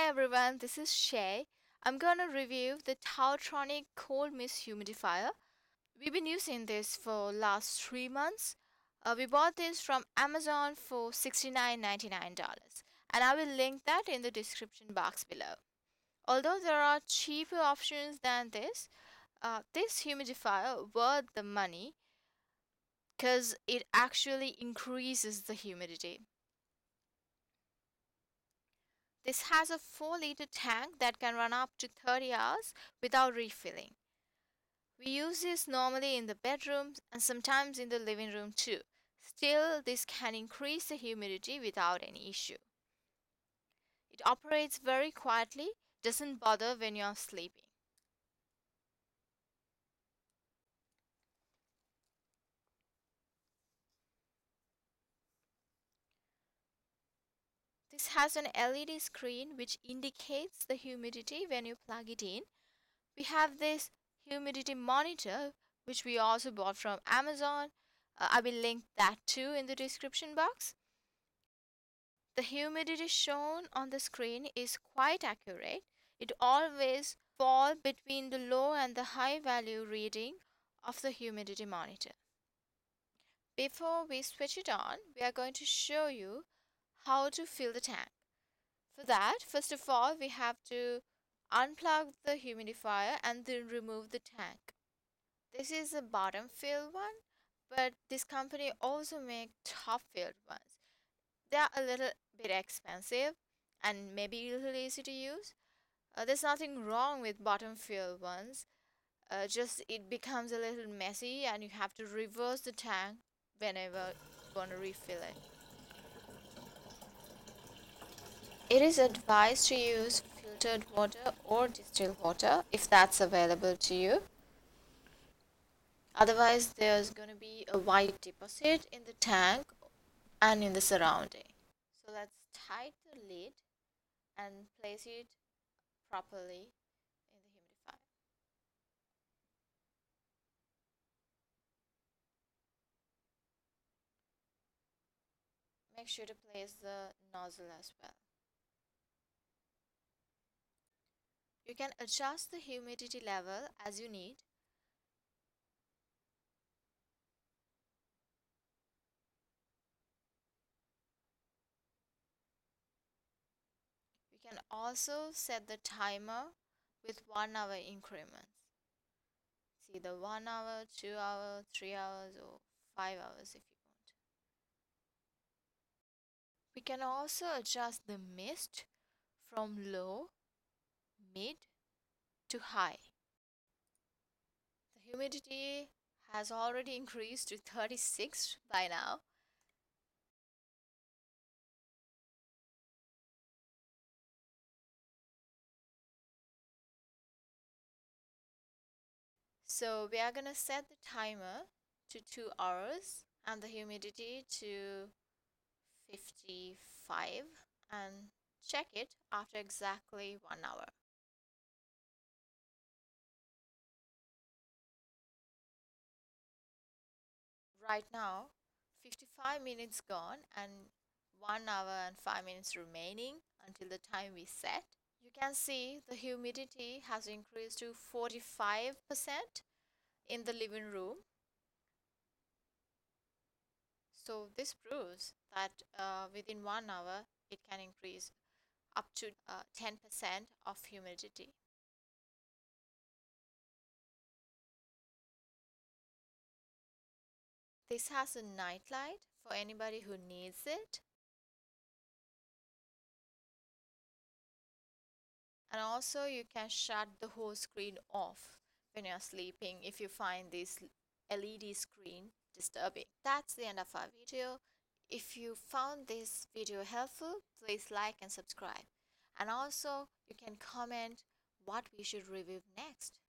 everyone, this is Shay. I'm gonna review the TaoTronics Cold Mist Humidifier. We've been using this for last 3 months. We bought this from Amazon for $69.99 and I will link that in the description box below. Although there are cheaper options than this humidifier worth the money because it actually increases the humidity. This has a 4-liter tank that can run up to 30 hours without refilling. We use this normally in the bedroom and sometimes in the living room too. Still, this can increase the humidity without any issue. It operates very quietly, doesn't bother when you're sleeping. This has an LED screen which indicates the humidity when you plug it in. We have this humidity monitor which we also bought from Amazon. I will link that too in the description box. The humidity shown on the screen is quite accurate. It always falls between the low and the high value reading of the humidity monitor. Before we switch it on, we are going to show you how to fill the tank. For that, first of all, we have to unplug the humidifier and then remove the tank. This is a bottom filled one, but this company also makes top filled ones. They are a little bit expensive and maybe a little easy to use. There's nothing wrong with bottom filled ones, just it becomes a little messy and you have to reverse the tank whenever you want to refill it. It is advised to use filtered water or distilled water if that's available to you. Otherwise, there's going to be a white deposit in the tank and in the surrounding. So let's tighten the lid and place it properly in the humidifier. Make sure to place the nozzle as well. You can adjust the humidity level as you need. You can also set the timer with 1 hour increments. See the 1 hour, 2 hour, 3 hours, or 5 hours if you want. We can also adjust the mist from low, mid to high. The humidity has already increased to 36 by now. So we are gonna set the timer to 2 hours and the humidity to 55 and check it after exactly 1 hour. Right now, 55 minutes gone and 1 hour and 5 minutes remaining until the time we set. You can see the humidity has increased to 45% in the living room. So this proves that within 1 hour it can increase up to 10% of humidity. This has a night light for anybody who needs it. And also you can shut the whole screen off when you're sleeping if you find this LED screen disturbing. That's the end of our video. If you found this video helpful, please like and subscribe. And also you can comment what we should review next.